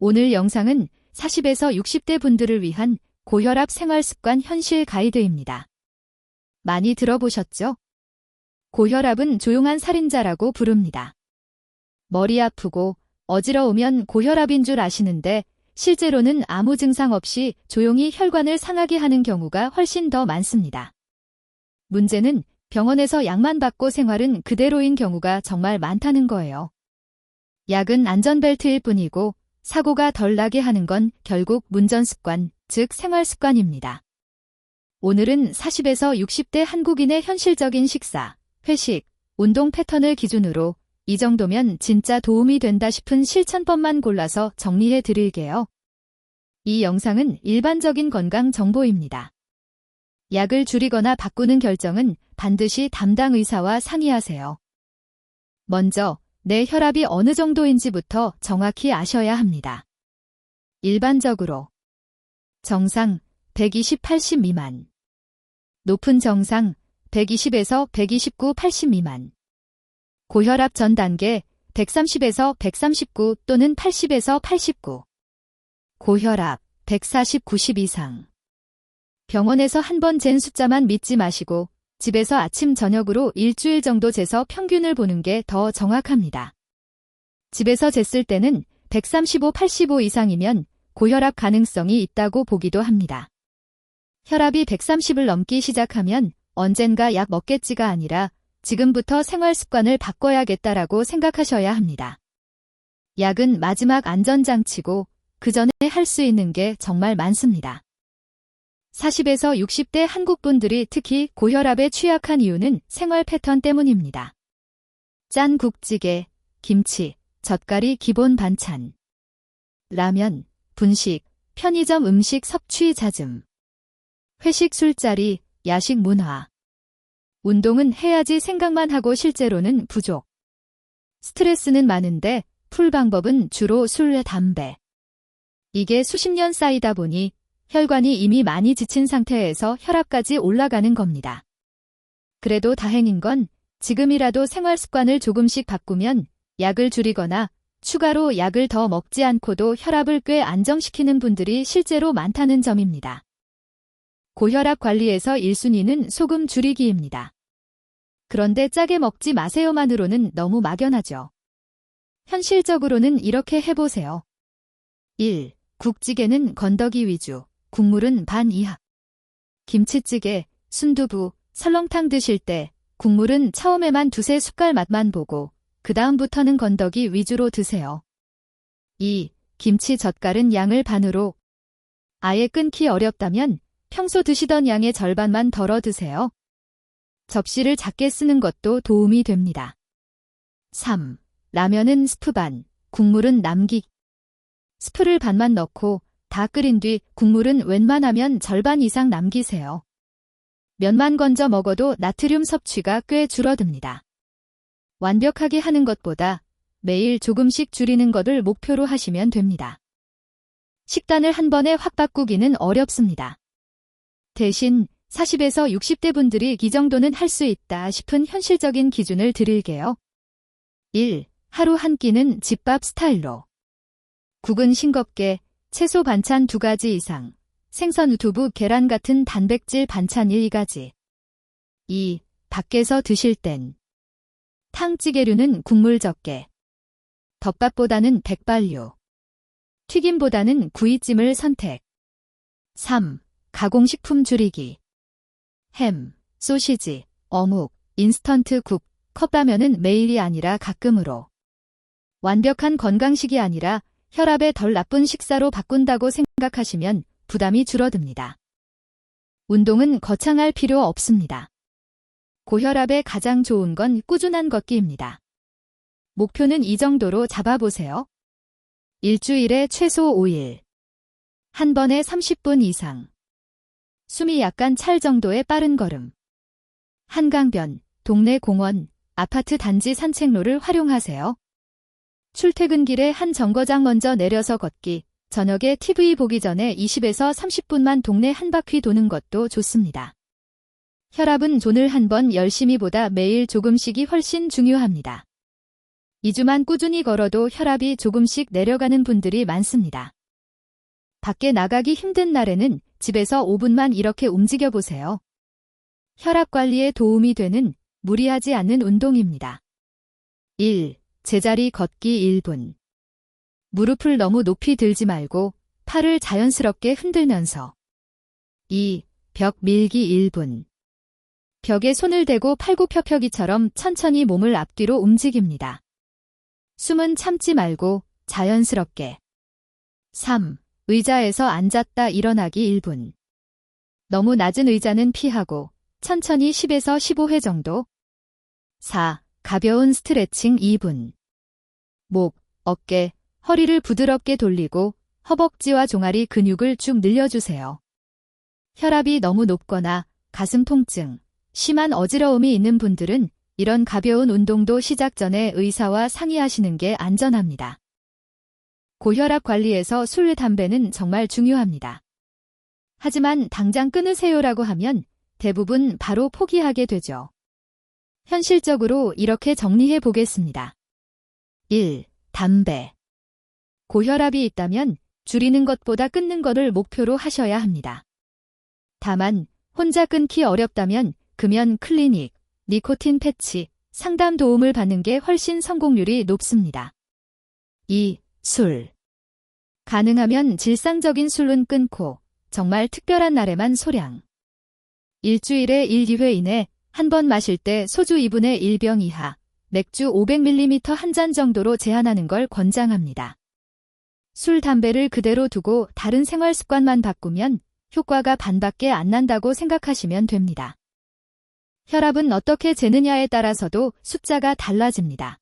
오늘 영상은 40에서 60대 분들을 위한 고혈압 생활습관 현실 가이드입니다. 많이 들어보셨죠? 고혈압은 조용한 살인자라고 부릅니다. 머리 아프고 어지러우면 고혈압인 줄 아시는데 실제로는 아무 증상 없이 조용히 혈관을 상하게 하는 경우가 훨씬 더 많습니다. 문제는 병원에서 약만 받고 생활은 그대로인 경우가 정말 많다는 거예요. 약은 안전벨트일 뿐이고 사고가 덜 나게 하는 건 결국 문전습관, 즉 생활습관입니다. 오늘은 40에서 60대 한국인의 현실적인 식사, 회식, 운동 패턴을 기준으로 이 정도면 진짜 도움이 된다 싶은 실천법만 골라서 정리해 드릴게요. 이 영상은 일반적인 건강 정보입니다. 약을 줄이거나 바꾸는 결정은 반드시 담당 의사와 상의하세요. 먼저 내 혈압이 어느 정도인지부터 정확히 아셔야 합니다. 일반적으로 정상 120/80 미만, 높은 정상 120에서 129/80 미만, 고혈압 전 단계 130에서 139 또는 80에서 89, 고혈압 140/90 이상. 병원에서 한 번 잰 숫자만 믿지 마시고 집에서 아침 저녁으로 일주일 정도 재서 평균을 보는 게 더 정확합니다. 집에서 쟀을 때는 135/85 이상이면 고혈압 가능성이 있다고 보기도 합니다. 혈압이 130을 넘기 시작하면 언젠가 약 먹겠지가 아니라 지금부터 생활 습관을 바꿔야겠다라고 생각하셔야 합니다. 약은 마지막 안전장치고 그 전에 할 수 있는 게 정말 많습니다. 40에서 60대 한국 분들이 특히 고혈압에 취약한 이유는 생활 패턴 때문입니다. 짠 국찌개, 김치, 젓갈이 기본 반찬, 라면, 분식, 편의점 음식 섭취 잦음, 회식 술자리, 야식 문화. 운동은 해야지 생각만 하고 실제로는 부족. 스트레스는 많은데 풀 방법은 주로 술, 담배. 이게 수십 년 쌓이다 보니 혈관이 이미 많이 지친 상태에서 혈압까지 올라가는 겁니다. 그래도 다행인 건 지금이라도 생활 습관을 조금씩 바꾸면 약을 줄이거나 추가로 약을 더 먹지 않고도 혈압을 꽤 안정시키는 분들이 실제로 많다는 점입니다. 고혈압 관리에서 1순위는 소금 줄이기입니다. 그런데 짜게 먹지 마세요만으로는 너무 막연하죠. 현실적으로는 이렇게 해보세요. 1. 국찌개는 건더기 위주, 국물은 반 이하. 김치찌개, 순두부, 설렁탕 드실 때 국물은 처음에만 두세 숟갈 맛만 보고 그 다음부터는 건더기 위주로 드세요. 2. 김치 젓갈은 양을 반으로. 아예 끊기 어렵다면 평소 드시던 양의 절반만 덜어 드세요. 접시를 작게 쓰는 것도 도움이 됩니다. 3. 라면은 스프 반, 국물은 남기. 스프를 반만 넣고 다 끓인 뒤 국물은 웬만하면 절반 이상 남기세요. 면만 건져 먹어도 나트륨 섭취가 꽤 줄어듭니다. 완벽하게 하는 것보다 매일 조금씩 줄이는 것을 목표로 하시면 됩니다. 식단을 한 번에 확 바꾸기는 어렵습니다. 대신 40에서 60대 분들이 이 정도는 할 수 있다 싶은 현실적인 기준을 드릴게요. 1. 하루 한 끼는 집밥 스타일로. 국은 싱겁게, 채소 반찬 2가지 이상, 생선, 두부, 계란 같은 단백질 반찬 1가지. 2. 밖에서 드실 땐 탕찌개류는 국물 적게, 덮밥보다는 백반류, 튀김보다는 구이찜을 선택. 3. 가공식품 줄이기. 햄, 소시지, 어묵, 인스턴트 국, 컵라면은 매일이 아니라 가끔으로. 완벽한 건강식이 아니라 혈압에 덜 나쁜 식사로 바꾼다고 생각하시면 부담이 줄어듭니다. 운동은 거창할 필요 없습니다. 고혈압에 가장 좋은 건 꾸준한 걷기입니다. 목표는 이 정도로 잡아보세요. 일주일에 최소 5일. 한 번에 30분 이상. 숨이 약간 찰 정도의 빠른 걸음. 한강변, 동네 공원, 아파트 단지 산책로를 활용하세요. 출퇴근길에 한 정거장 먼저 내려서 걷기, 저녁에 TV 보기 전에 20에서 30분만 동네 한 바퀴 도는 것도 좋습니다. 혈압은 오늘 한 번 열심히보다 매일 조금씩이 훨씬 중요합니다. 2주만 꾸준히 걸어도 혈압이 조금씩 내려가는 분들이 많습니다. 밖에 나가기 힘든 날에는 집에서 5분만 이렇게 움직여 보세요. 혈압 관리에 도움이 되는 무리하지 않는 운동입니다. 1. 제자리 걷기 1분. 무릎을 너무 높이 들지 말고 팔을 자연스럽게 흔들면서. 2. 벽 밀기 1분. 벽에 손을 대고 팔굽혀펴기처럼 천천히 몸을 앞뒤로 움직입니다. 숨은 참지 말고 자연스럽게. 3. 의자에서 앉았다 일어나기 1분. 너무 낮은 의자는 피하고 천천히 10에서 15회 정도. 4. 가벼운 스트레칭 2분. 목, 어깨, 허리를 부드럽게 돌리고 허벅지와 종아리 근육을 쭉 늘려주세요. 혈압이 너무 높거나 가슴 통증, 심한 어지러움이 있는 분들은 이런 가벼운 운동도 시작 전에 의사와 상의하시는 게 안전합니다. 고혈압 관리에서 술, 담배는 정말 중요합니다. 하지만 당장 끊으세요라고 하면 대부분 바로 포기하게 되죠. 현실적으로 이렇게 정리해 보겠습니다. 1. 담배. 고혈압이 있다면 줄이는 것보다 끊는 것을 목표로 하셔야 합니다. 다만 혼자 끊기 어렵다면 금연 클리닉, 니코틴 패치, 상담 도움을 받는 게 훨씬 성공률이 높습니다. 2. 술. 가능하면 질상적인 술은 끊고 정말 특별한 날에만 소량. 일주일에 1, 2회 이내 한 번 마실 때 소주 2분의 1병 이하, 맥주 500ml 한 잔 정도로 제한하는 걸 권장합니다. 술, 담배를 그대로 두고 다른 생활 습관만 바꾸면 효과가 반밖에 안 난다고 생각하시면 됩니다. 혈압은 어떻게 재느냐에 따라서도 숫자가 달라집니다.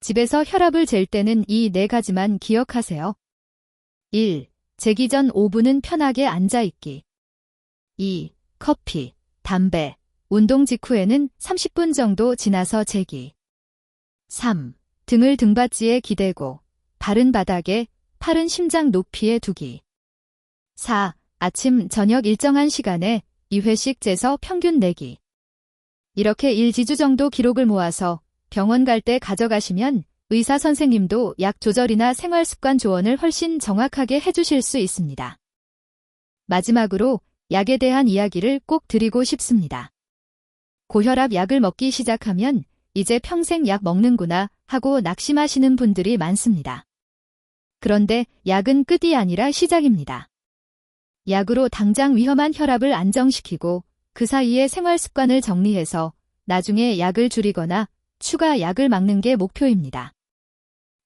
집에서 혈압을 잴 때는 이 4가지만 기억하세요. 1. 재기 전 5분은 편하게 앉아있기. 2. 커피, 담배, 운동 직후에는 30분 정도 지나서 재기. 3. 등을 등받이에 기대고 발은 바닥에, 팔은 심장 높이에 두기. 4. 아침, 저녁 일정한 시간에 2회씩 재서 평균 내기. 이렇게 1지주 정도 기록을 모아서 병원 갈 때 가져가시면 의사 선생님도 약 조절이나 생활습관 조언을 훨씬 정확하게 해주실 수 있습니다. 마지막으로 약에 대한 이야기를 꼭 드리고 싶습니다. 고혈압 약을 먹기 시작하면 이제 평생 약 먹는구나 하고 낙심하시는 분들이 많습니다. 그런데 약은 끝이 아니라 시작입니다. 약으로 당장 위험한 혈압을 안정시키고 그 사이에 생활 습관을 정리해서 나중에 약을 줄이거나 추가 약을 막는 게 목표입니다.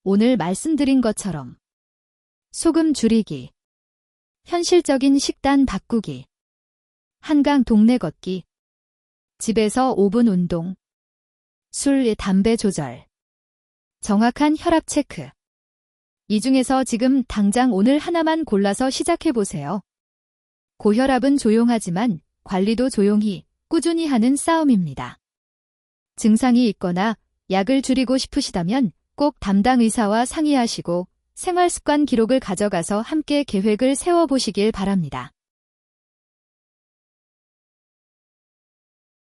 오늘 말씀드린 것처럼 소금 줄이기, 현실적인 식단 바꾸기, 한강 동네 걷기, 집에서 5분 운동, 술, 담배 조절, 정확한 혈압 체크. 이 중에서 지금 당장 오늘 하나만 골라서 시작해보세요. 고혈압은 조용하지만 관리도 조용히, 꾸준히 하는 싸움입니다. 증상이 있거나 약을 줄이고 싶으시다면 꼭 담당 의사와 상의하시고 생활습관 기록을 가져가서 함께 계획을 세워보시길 바랍니다.